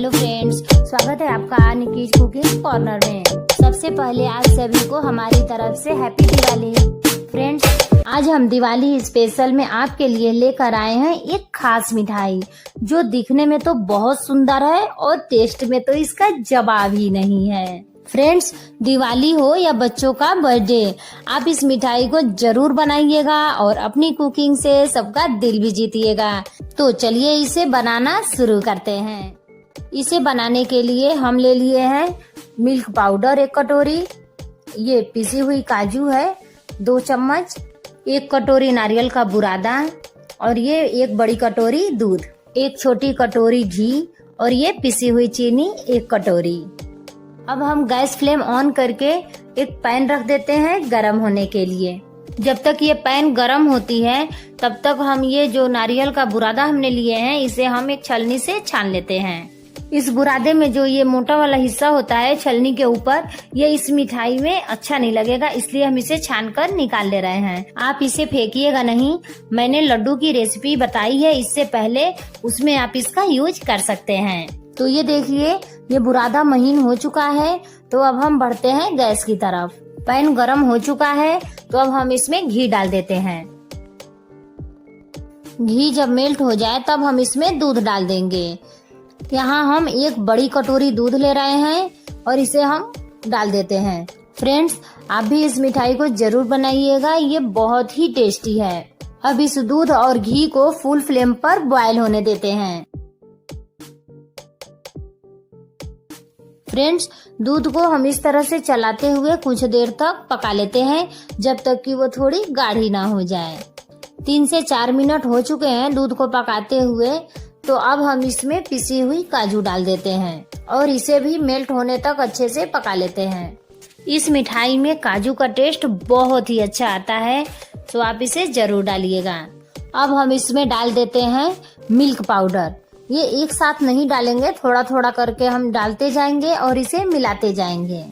Hello friends, स्वागत है आपका निकीज कुकिंग कॉर्नर में। सबसे पहले आप सभी को हमारी तरफ से हैप्पी दिवाली। फ्रेंड्स, आज हम दिवाली स्पेशल में आपके लिए लेकर आए हैं एक खास मिठाई जो दिखने में तो बहुत सुंदर है और टेस्ट में तो इसका जवाब ही नहीं है। फ्रेंड्स, दिवाली हो या बच्चों का बर्थडे, आप इस मिठाई को जरूर बनाइएगा और अपनी कुकिंग से सबका दिल भी जीतिएगा। तो चलिए इसे बनाना शुरू करते हैं। इसे बनाने के लिए हम ले लिए हैं मिल्क पाउडर 1 कटोरी, ये पिसी हुई काजू है 2 चम्मच, 1 कटोरी नारियल का बुरादा और ये 1 बड़ी कटोरी दूध, 1 छोटी कटोरी घी और ये पिसी हुई चीनी 1 कटोरी। अब हम गैस फ्लेम ऑन करके एक पैन रख देते हैं गरम होने के लिए। जब तक ये पैन गरम होती है तब तक हम ये जो नारियल का बुरादा हमने लिए हैं इसे हम एक छलनी से छान लेते हैं। इस बुरादे में जो ये मोटा वाला हिस्सा होता है छलनी के ऊपर, ये इस मिठाई में अच्छा नहीं लगेगा, इसलिए हम इसे छान कर निकाल ले रहे हैं। आप इसे फेंकिएगा नहीं, मैंने लड्डू की रेसिपी बताई है इससे पहले, उसमें आप इसका यूज कर सकते हैं। तो ये देखिए, ये बुरादा महीन हो चुका है। तो अब हम बढ़ते हैं गैस की तरफ। पैन गरम हो चुका है तो अब हम इसमें घी डाल देते हैं। घी जब मेल्ट हो जाए तब हम इसमें दूध डाल देंगे। यहाँ हम 1 बड़ी कटोरी दूध ले रहे हैं और इसे हम डाल देते हैं। फ्रेंड्स, आप भी इस मिठाई को जरूर बनाइएगा, ये बहुत ही टेस्टी है। अब इस दूध और घी को फुल फ्लेम पर बॉयल होने देते हैं। फ्रेंड्स, दूध को हम इस तरह से चलाते हुए कुछ देर तक पका लेते हैं जब तक कि वो थोड़ी गाढ़ी ना हो जाए। 3 से 4 मिनट हो चुके हैं दूध को पकाते हुए। तो अब हम इसमें पिसी हुई काजू डाल देते हैं और इसे भी मेल्ट होने तक अच्छे से पका लेते हैं। इस मिठाई में काजू का टेस्ट बहुत ही अच्छा आता है, तो आप इसे जरूर डालिएगा। अब हम इसमें डाल देते हैं मिल्क पाउडर। ये एक साथ नहीं डालेंगे, थोड़ा थोड़ा करके हम डालते जाएंगे और इसे मिलाते जाएंगे।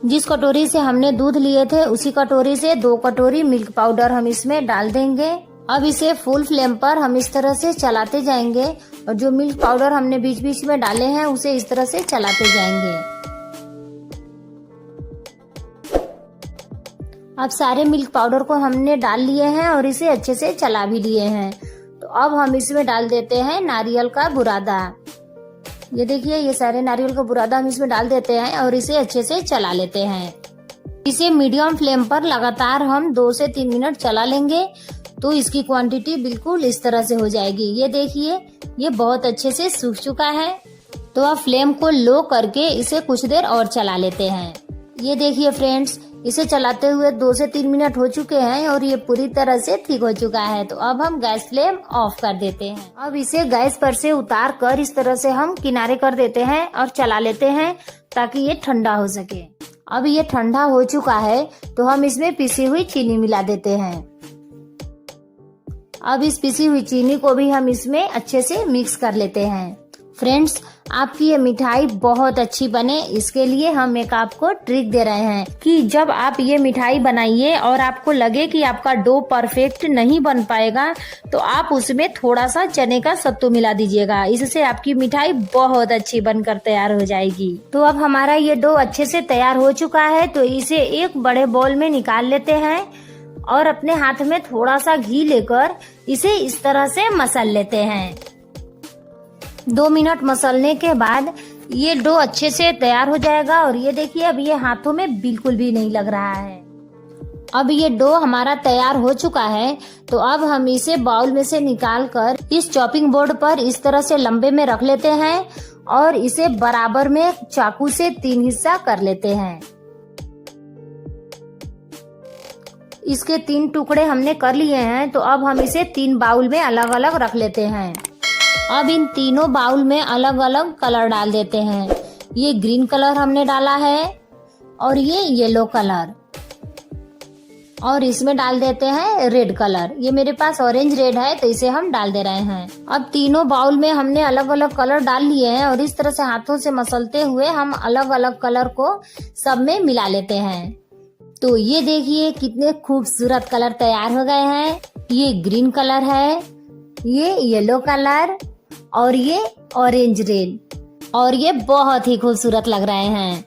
जिस कटोरी से हमने दूध लिए थे उसी कटोरी से 2 कटोरी मिल्क पाउडर हम इसमें डाल देंगे। अब इसे फुल फ्लेम पर हम इस तरह से चलाते जाएंगे और जो मिल्क पाउडर हमने बीच बीच में डाले हैं उसे इस तरह से चलाते जाएंगे। अब सारे मिल्क पाउडर को हमने डाल लिए हैं और इसे अच्छे से चला भी लिए हैं। तो अब हम इसमें डाल देते हैं नारियल का बुरादा। ये देखिए, ये सारे नारियल का बुरादा हम इसमें डाल देते हैं और इसे अच्छे से चला लेते हैं। इसे मीडियम फ्लेम पर लगातार हम 2 से 3 मिनट चला लेंगे तो इसकी क्वांटिटी बिल्कुल इस तरह से हो जाएगी। ये देखिए, ये बहुत अच्छे से सूख चुका है। तो अब फ्लेम को लो करके इसे कुछ देर और चला लेते हैं। ये देखिए फ्रेंड्स, इसे चलाते हुए 2 से 3 मिनट हो चुके हैं और ये पूरी तरह से ठीक हो चुका है। तो अब हम गैस फ्लेम ऑफ कर देते हैं। अब इसे गैस पर से उतार कर इस तरह से हम किनारे कर देते हैं और चला लेते हैं ताकि ये ठंडा हो सके। अब ये ठंडा हो चुका है तो हम इसमें पिसी हुई चीनी मिला देते हैं। अब इस पिसी हुई चीनी को भी हम इसमें अच्छे से मिक्स कर लेते हैं। फ्रेंड्स, आपकी ये मिठाई बहुत अच्छी बने इसके लिए हम एक आपको ट्रिक दे रहे हैं कि जब आप ये मिठाई बनाइए और आपको लगे कि आपका डो परफेक्ट नहीं बन पाएगा तो आप उसमें थोड़ा सा चने का सत्तू मिला दीजिएगा। इससे आपकी मिठाई बहुत अच्छी बनकर तैयार हो जाएगी। तो अब हमारा ये डो अच्छे से तैयार हो चुका है तो इसे एक बड़े बाउल में निकाल लेते हैं और अपने हाथ में थोड़ा सा घी लेकर इसे इस तरह से मसल लेते हैं। 2 मिनट मसलने के बाद ये डो अच्छे से तैयार हो जाएगा और ये देखिए, अब ये हाथों में बिल्कुल भी नहीं लग रहा है। अब ये डो हमारा तैयार हो चुका है तो अब हम इसे बाउल में से निकाल कर इस चॉपिंग बोर्ड पर इस तरह से लंबे में रख लेते हैं और इसे बराबर में चाकू से 3 हिस्सा कर लेते हैं। इसके 3 टुकड़े हमने कर लिए हैं तो अब हम इसे 3 बाउल में अलग अलग रख लेते हैं। अब इन तीनों बाउल में अलग अलग कलर डाल देते हैं। ये ग्रीन कलर हमने डाला है और ये येलो कलर, और इसमें डाल देते हैं रेड कलर। ये मेरे पास ऑरेंज रेड है तो इसे हम डाल दे रहे हैं। अब तीनों बाउल में हमने अलग अलग कलर डाल लिए हैं और इस तरह से हाथों से मसलते हुए हम अलग अलग कलर को सब में मिला लेते हैं। तो ये देखिए, कितने खूबसूरत कलर तैयार हो गए हैं। ये ग्रीन कलर है, ये येलो कलर और ये ऑरेंज रेड। और ये बहुत ही खूबसूरत लग रहे हैं।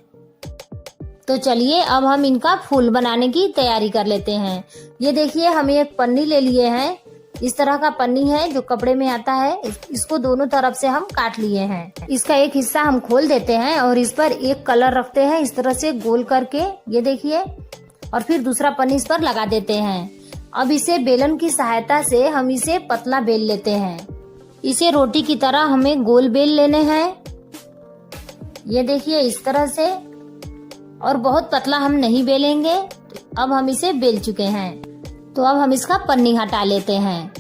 तो चलिए अब हम इनका फूल बनाने की तैयारी कर लेते हैं। ये देखिए हम एक पन्नी ले लिए हैं। इस तरह का पन्नी है जो कपड़े में आता है। इसको दोनों तरफ से हम काट लिए हैं। इसका एक हिस्सा हम खोल देते हैं और इस पर एक कलर रखते हैं इस तरह से गोल करके, ये देखिए, और फिर दूसरा पन्नी इस पर लगा देते हैं। अब इसे बेलन की सहायता से हम इसे पतला बेल लेते हैं। इसे रोटी की तरह हमें गोल बेल लेने हैं, ये देखिए इस तरह से, और बहुत पतला हम नहीं बेलेंगे। अब हम इसे बेल चुके हैं, तो अब हम इसका पन्नी हटा लेते हैं।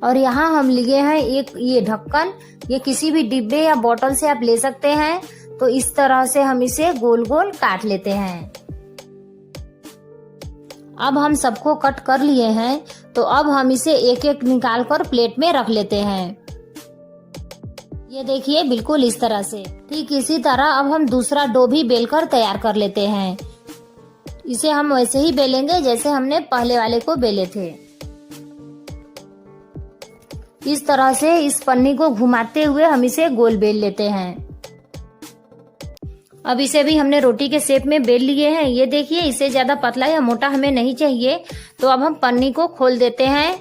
और यहाँ हम लिए हैं एक ये ढक्कन। ये किसी भी डिब्बे या बोतल से आप ले सकते हैं। तो इस तरह से हम इसे गोल गोल काट लेते हैं। अब हम सबको कट कर लिए हैं, तो अब हम इसे एक एक निकाल कर प्लेट में रख लेते हैं। ये देखिए बिल्कुल इस तरह से। ठीक इसी तरह अब हम दूसरा डो भी बेलकर तैयार कर लेते हैं। इसे हम वैसे ही बेलेंगे जैसे हमने पहले वाले को बेले थे। इस तरह से इस पन्नी को घुमाते हुए हम इसे गोल बेल लेते हैं। अब इसे भी हमने रोटी के शेप में बेल लिए हैं। ये देखिए इसे ज्यादा पतला या मोटा हमें नहीं चाहिए। तो अब हम पन्नी को खोल देते हैं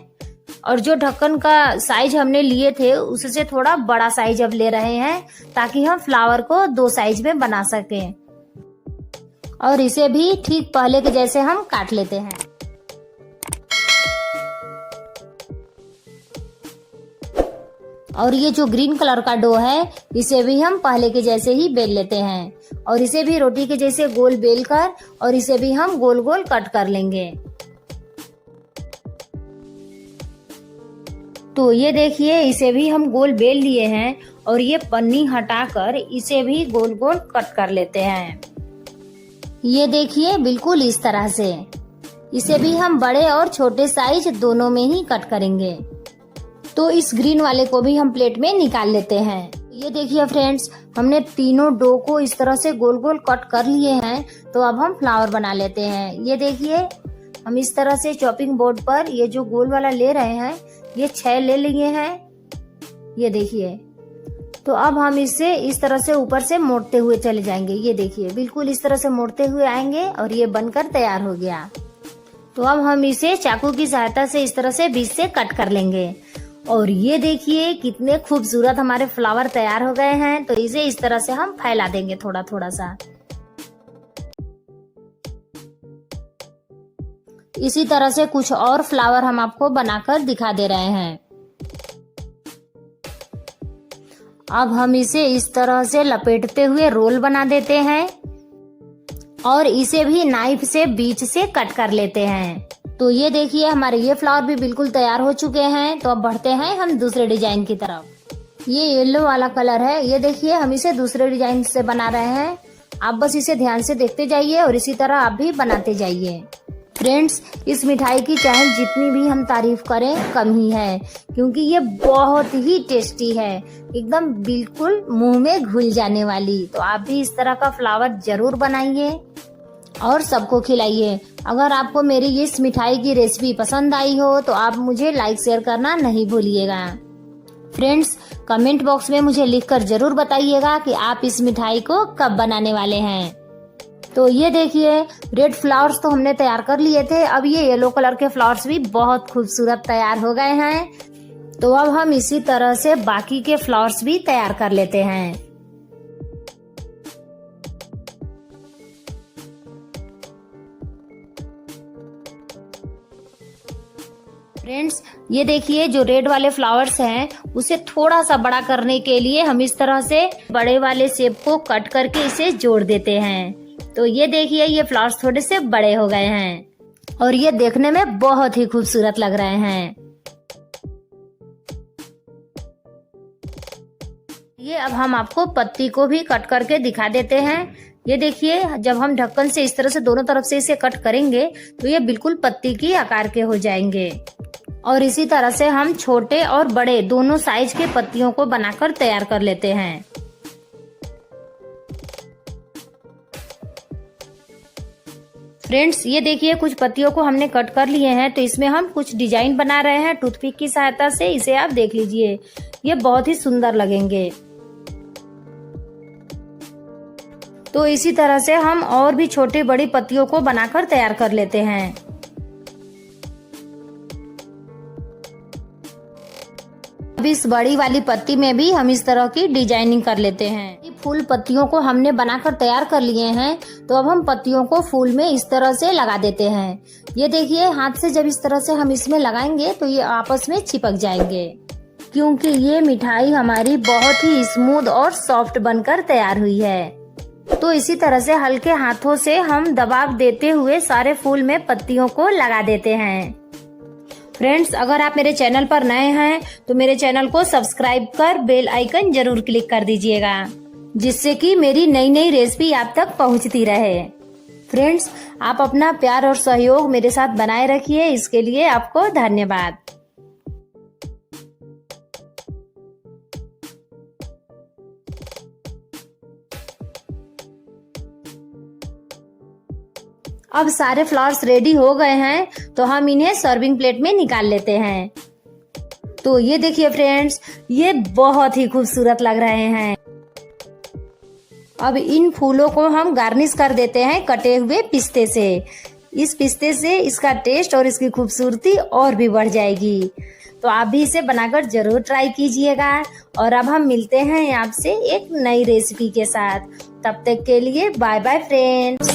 और जो ढक्कन का साइज हमने लिए थे उससे थोड़ा बड़ा साइज अब ले रहे हैं, ताकि हम फ्लावर को 2 साइज में बना सकें। और इसे भी ठीक पहले के जैसे हम काट लेते हैं। और ये जो ग्रीन कलर का डो है इसे भी हम पहले के जैसे ही बेल लेते हैं। और इसे भी रोटी के जैसे गोल बेल कर और इसे भी हम गोल गोल कट कर लेंगे। तो ये देखिए इसे भी हम गोल बेल लिए हैं और ये पन्नी हटाकर इसे भी गोल गोल कट कर लेते हैं। ये देखिए बिल्कुल इस तरह से। इसे भी हम बड़े और छोटे साइज दोनों में ही कट करेंगे। तो इस ग्रीन वाले को भी हम प्लेट में निकाल लेते हैं। ये देखिए फ्रेंड्स, हमने तीनों डो को इस तरह से गोल गोल कट कर लिए हैं। तो अब हम फ्लावर बना लेते हैं। ये देखिए हम इस तरह से चॉपिंग बोर्ड पर ये जो गोल वाला ले रहे हैं, ये 6 ले लिए हैं, ये देखिए। तो अब हम इसे इस तरह से ऊपर से मोड़ते हुए चले जाएंगे। ये देखिए बिल्कुल इस तरह से मोड़ते हुए आएंगे और ये बनकर तैयार हो गया। तो अब हम इसे चाकू की सहायता से इस तरह से बीच से कट कर लेंगे। और ये देखिए कितने खूबसूरत हमारे फ्लावर तैयार हो गए हैं। तो इसे इस तरह से हम फैला देंगे थोड़ा थोड़ा सा। इसी तरह से कुछ और फ्लावर हम आपको बनाकर दिखा दे रहे हैं। अब हम इसे इस तरह से लपेटते हुए रोल बना देते हैं और इसे भी नाइफ से बीच से कट कर लेते हैं। तो ये देखिए हमारे ये फ्लावर भी बिल्कुल तैयार हो चुके हैं। तो अब बढ़ते हैं हम दूसरे डिजाइन की तरफ। ये येलो वाला कलर है। ये देखिए हम इसे दूसरे डिजाइन से बना रहे हैं। आप बस इसे ध्यान से देखते जाइए और इसी तरह आप भी बनाते जाइए। फ्रेंड्स, इस मिठाई की चाहे जितनी भी हम तारीफ करें कम ही है, क्योंकि ये बहुत ही टेस्टी है, एकदम बिल्कुल मुंह में घुल जाने वाली। तो आप भी इस तरह का फ्लावर जरूर बनाइए और सबको खिलाइए। अगर आपको मेरी इस मिठाई की रेसिपी पसंद आई हो तो आप मुझे लाइक शेयर करना नहीं भूलिएगा। फ्रेंड्स, कमेंट बॉक्स में मुझे लिखकर जरूर बताइएगा कि आप इस मिठाई को कब बनाने वाले हैं। तो ये देखिए रेड फ्लावर्स तो हमने तैयार कर लिए थे। अब ये येलो कलर के फ्लावर्स भी बहुत खूबसूरत तैयार हो गए हैं। तो अब हम इसी तरह से बाकी के फ्लावर्स भी तैयार कर लेते हैं। फ्रेंड्स, ये देखिए जो रेड वाले फ्लावर्स हैं उसे थोड़ा सा बड़ा करने के लिए हम इस तरह से बड़े वाले शेप को कट करके इसे जोड़ देते हैं। तो ये देखिए ये फ्लावर्स थोड़े से बड़े हो गए हैं और ये देखने में बहुत ही खूबसूरत लग रहे हैं। ये अब हम आपको पत्ती को भी कट करके दिखा देते हैं। ये देखिए जब हम ढक्कन से इस तरह से दोनों तरफ से इसे कट करेंगे तो ये बिल्कुल पत्ती की आकार के हो जाएंगे। और इसी तरह से हम छोटे और बड़े दोनों साइज के पत्तियों को बनाकर तैयार कर लेते हैं। फ्रेंड्स, ये देखिए कुछ पत्तियों को हमने कट कर लिए हैं। तो इसमें हम कुछ डिजाइन बना रहे हैं टूथपिक की सहायता से। इसे आप देख लीजिए, ये बहुत ही सुंदर लगेंगे। तो इसी तरह से हम और भी छोटी बड़ी पत्तियों को बनाकर तैयार कर लेते हैं। अब इस बड़ी वाली पत्ती में भी हम इस तरह की डिजाइनिंग कर लेते हैं। फूल पत्तियों को हमने बनाकर तैयार कर लिए हैं, तो अब हम पत्तियों को फूल में इस तरह से लगा देते हैं। ये देखिए, हाथ से जब इस तरह से हम इसमें लगाएंगे तो ये आपस में चिपक जाएंगे, क्योंकि ये मिठाई हमारी बहुत ही स्मूथ और सॉफ्ट बनकर तैयार हुई है। तो इसी तरह से हल्के हाथों से हम दबाव देते हुए सारे फूल में पत्तियों को लगा देते हैं। फ्रेंड्स, अगर आप मेरे चैनल पर नए हैं तो मेरे चैनल को सब्सक्राइब कर बेल आइकन जरूर क्लिक कर दीजिएगा, जिससे कि मेरी नई नई रेसिपी आप तक पहुंचती रहे। फ्रेंड्स, आप अपना प्यार और सहयोग मेरे साथ बनाए रखिए, इसके लिए आपको धन्यवाद। अब सारे फ्लावर्स रेडी हो गए हैं, तो हम इन्हें सर्विंग प्लेट में निकाल लेते हैं। तो ये देखिए फ्रेंड्स, ये बहुत ही खूबसूरत लग रहे हैं। अब इन फूलों को हम गार्निश कर देते हैं कटे हुए पिस्ते से। इस पिस्ते से इसका टेस्ट और इसकी खूबसूरती और भी बढ़ जाएगी। तो आप भी इसे बनाकर जरूर ट्राई कीजिएगा। और अब हम मिलते हैं आपसे एक नई रेसिपी के साथ। तब तक के लिए बाय बाय फ्रेंड्स।